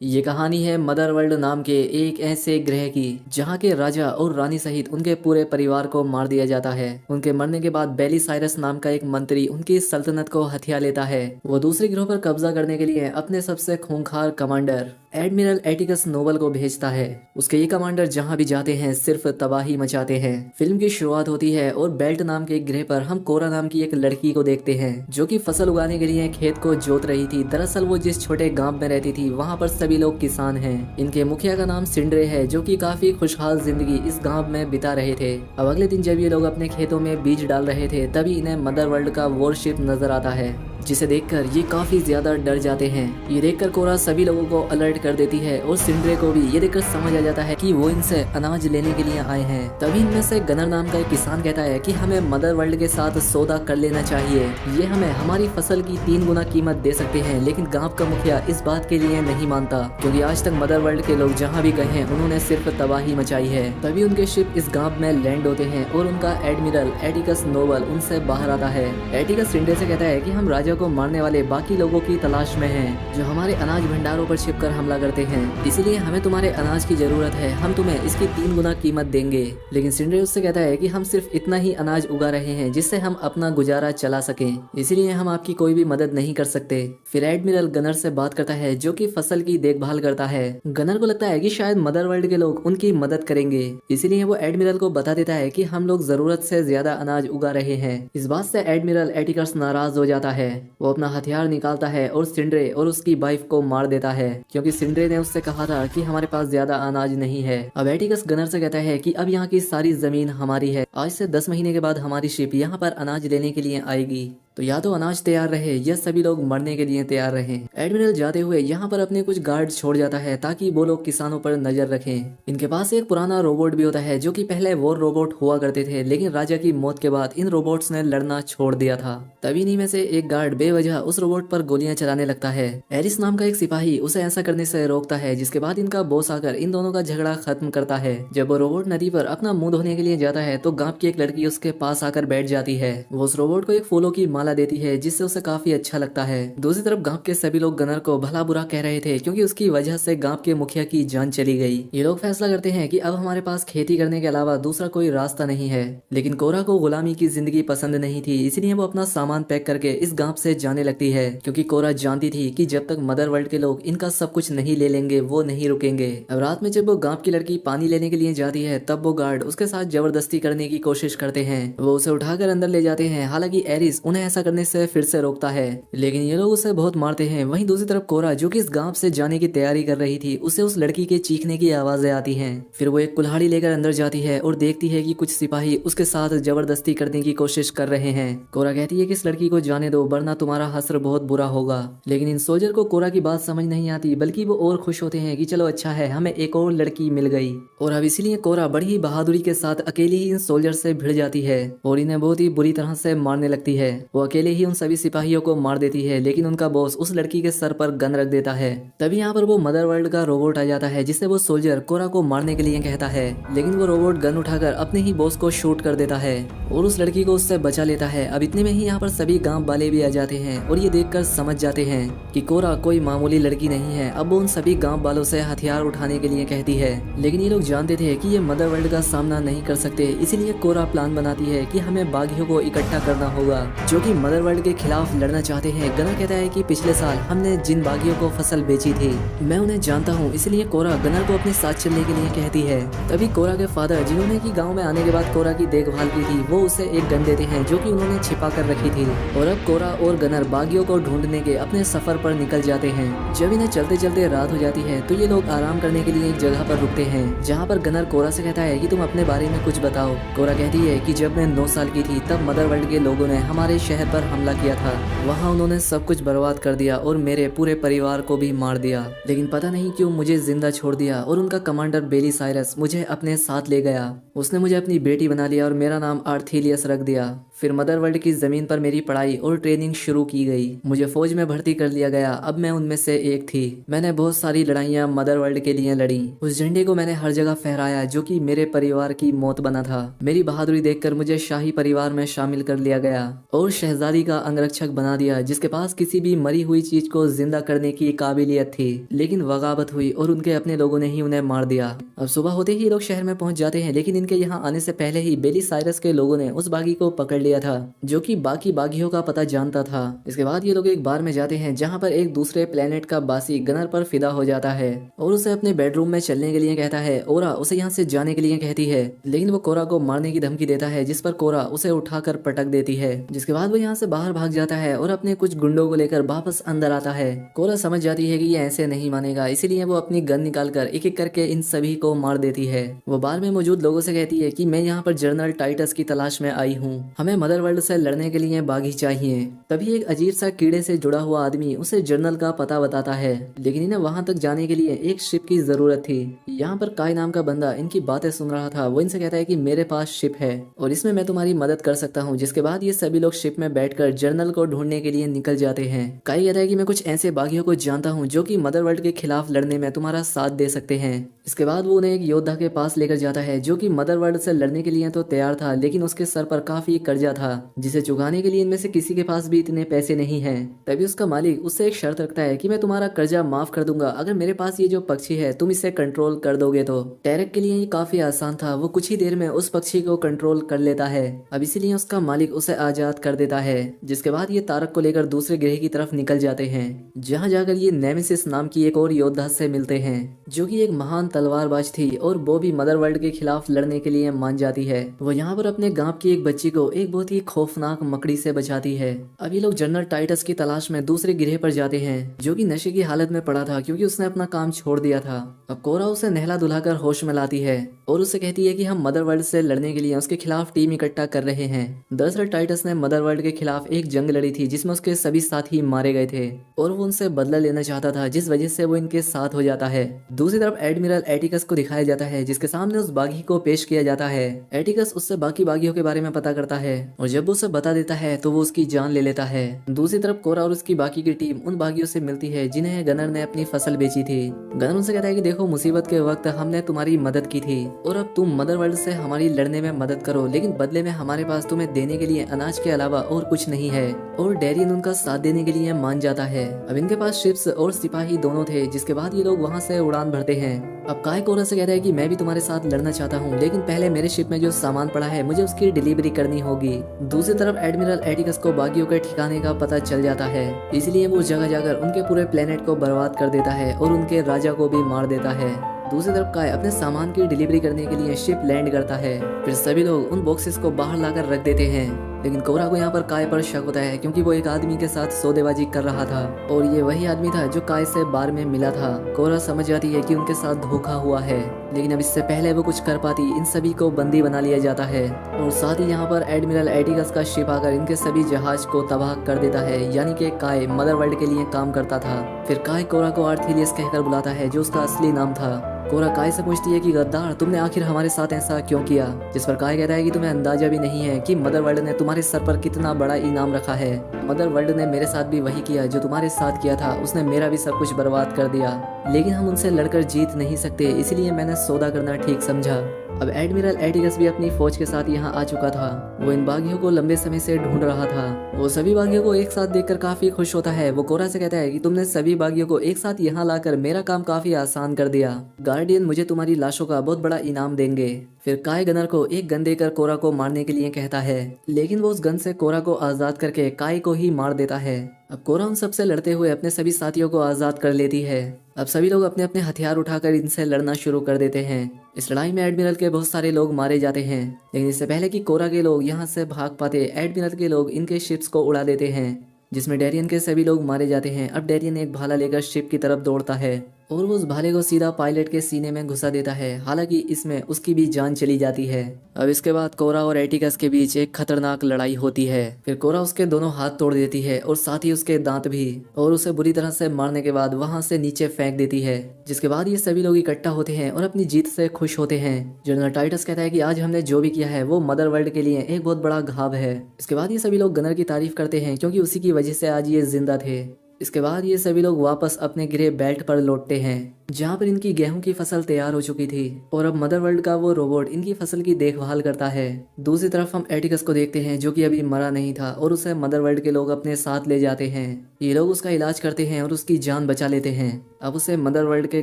ये कहानी है मदर वर्ल्ड नाम के एक ऐसे ग्रह की जहाँ के राजा और रानी सहित उनके पूरे परिवार को मार दिया जाता है। उनके मरने के बाद बेली साइरस नाम का एक मंत्री उनकी सल्तनत को हथिया लेता है। वो दूसरे ग्रह पर कब्जा करने के लिए अपने सबसे खूंखार कमांडर एडमिरल एटिकस नोबल को भेजता है। उसके ये कमांडर जहाँ भी जाते हैं सिर्फ तबाही मचाते हैं। फिल्म की शुरुआत होती है और बेल्ट नाम के एक ग्रह पर हम कोरा नाम की एक लड़की को देखते हैं जो कि फसल उगाने के लिए खेत को जोत रही थी। दरअसल वो जिस छोटे गांव में रहती थी वहाँ पर सभी लोग किसान हैं। इनके मुखिया का नाम सिंड्रे है जो कि काफी खुशहाल जिंदगी इस गांव में बिता रहे थे। अब अगले दिन जब ये लोग अपने खेतों में बीज डाल रहे थे तभी इन्हें मदर वर्ल्ड का वॉरशिप नजर आता है जिसे देखकर ये काफी ज्यादा डर जाते हैं। ये देखकर कोरा सभी लोगों को अलर्ट कर देती है और सिंड्रे को भी ये देखकर समझ आ जाता है कि वो इनसे अनाज लेने के लिए आए हैं। तभी इनमें से गनर नाम का एक किसान कहता है कि हमें मदर वर्ल्ड के साथ सौदा कर लेना चाहिए। ये हमें हमारी फसल की 3 गुना कीमत दे सकते हैं। लेकिन गांव का मुखिया इस बात के लिए नहीं मानता क्योंकि आज तक मदर वर्ल्ड के लोग जहाँ भी गए हैं उन्होंने सिर्फ तबाही मचाई है। तभी उनके शिप इस गाँव में लैंड होते हैं और उनका एडमिरल एटिकस नोबल उनसे बाहर आता है। एटिकस सिंड्रे से कहता है कि हम राजा को मारने वाले बाकी लोगों की तलाश में हैं जो हमारे अनाज भंडारों पर छिपकर हमला करते हैं। इसीलिए हमें तुम्हारे अनाज की जरूरत है। हम तुम्हें इसकी 3 गुना कीमत देंगे। लेकिन सिंड्रे उससे कहता है कि हम सिर्फ इतना ही अनाज उगा रहे हैं जिससे हम अपना गुजारा चला सकें, इसीलिए हम आपकी कोई भी मदद नहीं कर सकते। फिर एडमिरल गनर से बात करता है जो कि फसल की देखभाल करता है। गनर को लगता है कि शायद मदर वर्ल्ड के लोग उनकी मदद करेंगे, इसीलिए वो एडमिरल को बता देता है कि हम लोग जरूरत से ज्यादा अनाज उगा रहे हैं। इस बात से एडमिरल एटिकस नाराज हो जाता है। वो अपना हथियार निकालता है और सिंड्रे और उसकी वाइफ को मार देता है क्योंकि सिंड्रे ने उससे कहा था कि हमारे पास ज्यादा अनाज नहीं है। अब एटिकस गनर से कहता है कि अब यहाँ की सारी जमीन हमारी है। आज से 10 महीने के बाद हमारी शिप यहाँ पर अनाज लेने के लिए आएगी, तो या तो अनाज तैयार रहे या सभी लोग मरने के लिए तैयार रहें। एडमिरल जाते हुए यहाँ पर अपने कुछ गार्ड छोड़ जाता है ताकि वो लोग किसानों पर नजर रखें। इनके पास एक पुराना रोबोट भी होता है जो कि पहले वॉर रोबोट हुआ करते थे, लेकिन राजा की मौत के बाद इन रोबोट्स ने लड़ना छोड़ दिया था। तभी इन्हीं में से एक गार्ड बेवजह उस रोबोट पर गोलियां चलाने लगता है। एरिस नाम का एक सिपाही उसे ऐसा करने से रोकता है, जिसके बाद इनका बॉस आकर इन दोनों का झगड़ा खत्म करता है। जब वो रोबोट नदी पर अपना मुंह धोने के लिए जाता है तो गांव की एक लड़की उसके पास आकर बैठ जाती है। वो उस रोबोट को एक फूलों की माला देती है जिससे उसे काफी अच्छा लगता है। दूसरी तरफ गांव के सभी लोग गनर को भला बुरा कह रहे थे क्योंकि उसकी वजह से गांव के मुखिया की जान चली गई। ये लोग फैसला करते हैं कि अब हमारे पास खेती करने के अलावा दूसरा कोई रास्ता नहीं है। लेकिन कोरा को गुलामी की जिंदगी पसंद नहीं थी, इसलिए वो अपना सामान पैक करके इस गांव से जाने लगती है क्योंकि कोरा जानती थी कि जब तक मदर वर्ल्ड के लोग इनका सब कुछ नहीं ले लेंगे वो नहीं रुकेंगे। अब रात में जब वो गांव की लड़की पानी लेने के लिए जाती है तब वो गार्ड उसके साथ जबरदस्ती करने की कोशिश करते हैं। वो उसे उठाकर अंदर ले जाते हैं। हालांकि एरिस उन्हें ऐसा करने से फिर से रोकता है, लेकिन ये लोग उसे बहुत मारते हैं। वहीं दूसरी तरफ कोरा जो कि इस गांव से जाने की तैयारी कर रही थी, उसे उस लड़की के चीखने की आवाजें आती हैं। फिर वो एक कुल्हाड़ी लेकर अंदर जाती है और देखती है कि कुछ सिपाही उसके साथ जबरदस्ती करने की कोशिश कर रहे हैं। कोरा कहती है कि इस लड़की को जाने दो वरना तुम्हारा हश्र बहुत बुरा होगा। लेकिन इन सोल्जर को कोरा की बात समझ नहीं आती, बल्कि वो और खुश होते हैं कि चलो अच्छा है हमें एक और लड़की मिल गई। और अब इसीलिए कोरा बड़ी ही बहादुरी के साथ अकेली ही इन सोल्जर से भिड़ जाती है और इन्हें बहुत ही बुरी तरह से मारने लगती है। वो अकेले ही उन सभी सिपाहियों को मार देती है, लेकिन उनका बॉस उस लड़की के सर पर गन रख देता है। तभी यहाँ पर वो मदर वर्ल्ड का रोबोट आ जाता है जिससे वो सोल्जर कोरा को मारने के लिए कहता है, लेकिन वो रोबोट गन उठाकर अपने ही बॉस को शूट कर देता है और उस लड़की को उससे बचा लेता है। अब इतने में ही यहाँ पर सभी गांव वाले भी आ जाते हैं और ये देखकर समझ जाते हैं कि कोरा कोई मामूली लड़की नहीं है। अब वो उन सभी गांव वालों से हथियार उठाने के लिए कहती है, लेकिन ये लोग जानते थे कि ये मदर वर्ल्ड का सामना नहीं कर सकते, इसीलिए कोरा प्लान बनाती है कि हमें बागियों को इकट्ठा करना होगा जो कि मदर वर्ल्ड के खिलाफ लड़ना चाहते हैं। गनर कहता है कि पिछले साल हमने जिन बागियों को फसल बेची थी मैं उन्हें जानता हूँ, इसलिए कोरा गनर को अपने साथ चलने के लिए कहती है। तभी कोरा के फादर जिन्होंने की गांव में आने के बाद कोरा की देखभाल की थी, वो उसे एक गन देते हैं जो कि उन्होंने छिपा कर रखी थी। और अब कोरा और गनर बागियों को ढूंढने के अपने सफर पर निकल जाते हैं। जब इन्हें चलते चलते रात हो जाती है तो ये लोग आराम करने के लिए एक जगह पर रुकते हैं जहाँ पर गनर कोरा से कहता है कि तुम अपने बारे में कुछ बताओ। कोरा कहती है कि जब मैं 9 साल की थी तब मदर वर्ल्ड के लोगों ने हमारे शहर पर हमला किया था। वहाँ उन्होंने सब कुछ बर्बाद कर दिया और मेरे पूरे परिवार को भी मार दिया, लेकिन पता नहीं क्यों मुझे जिंदा छोड़ दिया और उनका कमांडर बेली साइरस मुझे अपने साथ ले गया। उसने मुझे अपनी बेटी बना लिया और मेरा नाम आर्थीलियस रख दिया। फिर मदर वर्ल्ड की जमीन पर मेरी पढ़ाई और ट्रेनिंग शुरू की गई। मुझे फौज में भर्ती कर लिया गया। अब मैं उनमें से एक थी। मैंने बहुत सारी लड़ाइयाँ मदर वर्ल्ड के लिए लड़ी। उस झंडे को मैंने हर जगह फहराया जो कि मेरे परिवार की मौत बना था। मेरी बहादुरी देखकर मुझे शाही परिवार में शामिल कर लिया गया और शहजादी का अंगरक्षक बना दिया, जिसके पास किसी भी मरी हुई चीज को जिंदा करने की काबिलियत थी। लेकिन बगावत हुई और उनके अपने लोगों ने ही उन्हें मार दिया। अब सुबह होते ही लोग शहर में पहुंच जाते हैं, लेकिन इनके यहाँ आने से पहले ही बेली साइरस के लोगों ने उस बागी को पकड़ लिया था जो कि बाकी बागियों का पता जानता था। इसके बाद ये लोग एक बार में जाते हैं जहाँ पर एक दूसरे प्लेनेट का बासी गनर पर फिदा हो जाता है और उसे अपने बेडरूम में चलने के लिए कहता है। ओरा उसे यहाँ से जाने के लिए कहती है, लेकिन वो कोरा को मारने की धमकी देता है, जिस पर कोरा उसे उठाकर पटक देती है। जिसके बाद वो यहाँ से बाहर भाग जाता है और अपने कुछ गुंडों को लेकर वापस अंदर आता है। कोरा समझ जाती है कि ये ऐसे नहीं मानेगा, इसीलिए वो अपनी गन निकालकर एक एक करके इन सभी को मार देती है। वो बार में मौजूद लोगों से कहती है कि मैं यहाँ पर जनरल टाइटस की तलाश में आई हूँ। हमें मदर वर्ल्ड से लड़ने के लिए बागी चाहिए। तभी एक अजीब सा कीड़े से जुड़ा हुआ आदमी उसे जनरल का पता बताता है, लेकिन इन्हें वहां तक जाने के लिए एक शिप की जरूरत थी। यहाँ पर काय नाम का बंदा इनकी बातें सुन रहा था। वो इनसे कहता है कि मेरे पास शिप है और इसमें मैं तुम्हारी मदद कर सकता हूँ। जिसके बाद ये सभी लोग शिप में बैठकर जनरल को ढूंढने के लिए निकल जाते हैं। काय कहता है कि मैं कुछ ऐसे बागियों को जानता हूँ जो कि मदर वर्ल्ड के खिलाफ लड़ने में तुम्हारा साथ दे सकते हैं। इसके बाद वो उन्हें एक योद्धा के पास लेकर जाता है जो कि मदर वर्ल्ड से लड़ने के लिए तो तैयार था, लेकिन उसके सर पर काफी कर्जा था जिसे चुकाने के लिए इनमें से किसी के पास भी इतने पैसे नहीं हैं। तभी उसका मालिक उससे एक शर्त रखता है कि मैं तुम्हारा कर्जा माफ कर दूंगा अगर मेरे पास ये जो पक्षी है तुम इसे कंट्रोल कर दोगे तो। टैरक के लिए ये काफी आसान था, वो कुछ ही देर में उस पक्षी को कंट्रोल कर लेता है। अब इसीलिए उसका मालिक उसे आजाद कर देता है। जिसके बाद ये तारक को लेकर दूसरे ग्रह की तरफ निकल जाते हैं, जहाँ जाकर ये नेमेसिस नाम की एक और योद्धा से मिलते हैं जो कि एक महान तलवारबाज थी और वो भी मदर वर्ल्ड के खिलाफ लड़ने के लिए मान जाती है। वो यहाँ पर अपने गांव की एक बच्ची को एक बहुत ही खौफनाक मकड़ी से बचाती है। अब ये लोग जनरल टाइटस की तलाश में दूसरे गिरह पर जाते हैं जो कि नशे की हालत में पड़ा था क्योंकि उसने अपना काम छोड़ दिया था। अब कोरा उसे नहला धुलाकर होश में लाती है और उसे कहती है कि हम मदर वर्ल्ड से लड़ने के लिए उसके खिलाफ टीम इकट्ठा कर रहे हैं। दरअसल टाइटस ने मदर वर्ल्ड के खिलाफ एक जंग लड़ी थी जिसमें उसके सभी साथी मारे गए थे और वो उनसे बदला लेना चाहता था, जिस वजह से वो इनके साथ हो जाता है। दूसरी तरफ एडमिरल एटिकस को दिखाया जाता है जिसके सामने उस बागी को पेश किया जाता है। एटिकस उससे बाकी बागियों के बारे में पता करता है और जब वो उसे बता देता है तो वो उसकी जान ले लेता है। दूसरी तरफ कोरा और उसकी बाकी की टीम उन बागियों से मिलती है जिन्हें गनर ने अपनी फसल बेची थी। गनर उनसे कहता है कि देखो, मुसीबत के वक्त हमने तुम्हारी मदद की थी और अब तुम मदर वर्ल्ड से हमारी लड़ने में मदद करो, लेकिन बदले में हमारे पास तुम्हें देने के लिए अनाज के अलावा और कुछ नहीं है। और डेरियन उनका साथ देने के लिए मान जाता है। अब इनके पास शिप्स और सिपाही दोनों थे, जिसके बाद ये लोग वहाँ से उड़ान भरते हैं। अब काय कोरा से कहता है कि मैं भी तुम्हारे साथ लड़ना चाहता हूँ, लेकिन पहले मेरे शिप में जो सामान पड़ा है मुझे उसकी डिलीवरी करनी होगी। दूसरी तरफ एडमिरल एटिकस को बागियों के ठिकाने का पता चल जाता है, इसलिए वो उस जगह जाकर उनके पूरे प्लेनेट को बर्बाद कर देता है और उनके राजा को भी मार देता है। दूसरी तरफ काय अपने सामान की डिलीवरी करने के लिए शिप लैंड करता है। फिर सभी लोग उन बॉक्सेस को बाहर लाकर रख देते हैं, लेकिन कोरा को यहाँ पर काय पर शक होता है क्योंकि वो एक आदमी के साथ सौदेबाजी कर रहा था और ये वही आदमी था जो काय से बार में मिला था। कोरा समझ जाती है कि उनके साथ धोखा हुआ है, लेकिन अब इससे पहले वो कुछ कर पाती इन सभी को बंदी बना लिया जाता है और साथ ही यहाँ पर एडमिरल एटिकस का शिप आकर इनके सभी जहाज को तबाह कर देता है। यानी कि काय मदर वर्ल्ड के लिए काम करता था। फिर काय कोरा को आर्थेलियस कहकर बुलाता है जो उसका असली नाम था। कोरा काय से पूछती है कि गद्दार, तुमने आखिर हमारे साथ ऐसा क्यों किया? जिस पर काय कहता है कि तुम्हें अंदाजा भी नहीं है कि मदर वर्ल्ड ने तुम्हारे सर पर कितना बड़ा इनाम रखा है। मदर वर्ल्ड ने मेरे साथ भी वही किया जो तुम्हारे साथ किया था, उसने मेरा भी सब कुछ बर्बाद कर दिया, लेकिन हम उनसे लड़कर जीत नहीं सकते, इसलिए मैंने सौदा करना ठीक समझा। अब एडमिरल एटिकस भी अपनी फौज के साथ यहाँ आ चुका था। वो इन बागियों को लंबे समय से ढूंढ रहा था। वो सभी बागियों को एक साथ देखकर काफी खुश होता है। वो कोरा से कहता है कि तुमने सभी बागियों को एक साथ यहाँ लाकर मेरा काम काफी आसान कर दिया। गार्डियन मुझे तुम्हारी लाशों का बहुत बड़ा इनाम देंगे। फिर काय गनर को एक गन देकर कोरा को मारने के लिए कहता है, लेकिन वो उस गन से कोरा को आजाद करके काय को ही मार देता है। अब कोरा उन सबसे लड़ते हुए अपने सभी साथियों को आजाद कर लेती है। अब सभी लोग अपने अपने हथियार उठाकर इनसे लड़ना शुरू कर देते हैं। इस लड़ाई में एडमिरल के बहुत सारे लोग मारे जाते हैं, लेकिन इससे पहले कि कोरा के लोग यहाँ से भाग पाते, एडमिरल के लोग इनके शिप्स को उड़ा देते हैं, जिसमें डेरियन के सभी लोग मारे जाते हैं। अब डेरियन एक भाला लेकर शिप की तरफ दौड़ता है और वो उस भाले को सीधा पायलट के सीने में घुसा देता है। हालांकि इसमें उसकी भी जान चली जाती है। अब इसके बाद कोरा और एटिकस के बीच एक खतरनाक लड़ाई होती है। फिर कोरा उसके दोनों हाथ तोड़ देती है और साथ ही उसके दांत भी, और उसे बुरी तरह से मारने के बाद वहां से नीचे फेंक देती है। जिसके बाद ये सभी लोग इकट्ठा होते हैं और अपनी जीत से खुश होते हैं। जनरल टाइटस कहता है कि आज हमने जो भी किया है वो मदर वर्ल्ड के लिए एक बहुत बड़ा घाव है। इसके बाद ये सभी लोग गनर की तारीफ करते हैं क्योंकि उसी की वजह से आज ये जिंदा थे। इसके बाद ये सभी लोग वापस अपने गृह बेल्ट पर लौटते हैं जहाँ पर इनकी गेहूं की फसल तैयार हो चुकी थी और अब मदर वर्ल्ड का वो रोबोट इनकी फसल की देखभाल करता है। दूसरी तरफ हम एटिकस को देखते हैं जो कि अभी मरा नहीं था और उसे मदर वर्ल्ड के लोग अपने साथ ले जाते हैं। ये लोग उसका इलाज करते हैं और उसकी जान बचा लेते हैं। अब उसे मदर वर्ल्ड के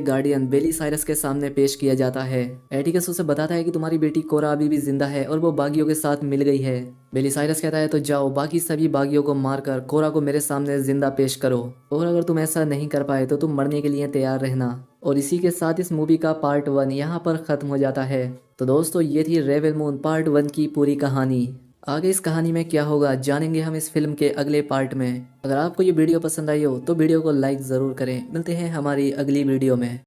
गार्डियन बेली साइरस के सामने पेश किया जाता है। एटिकस उसे बताता है कि तुम्हारी बेटी कोरा अभी भी जिंदा है और वो बागियों के साथ मिल गई है। बेली साइरस कहता है तो जाओ बाकी सभी बागियों को मारकर कोरा को मेरे सामने जिंदा पेश करो, और अगर तुम ऐसा नहीं कर पाए तो तुम मरने के लिए तैयार रहना। और इसी के साथ इस मूवी का पार्ट 1 यहाँ पर खत्म हो जाता है। तो दोस्तों ये थी रेबल मून पार्ट 1 की पूरी कहानी। आगे इस कहानी में क्या होगा जानेंगे हम इस फिल्म के अगले पार्ट में। अगर आपको ये वीडियो पसंद आई हो तो वीडियो को लाइक ज़रूर करें। मिलते हैं हमारी अगली वीडियो में।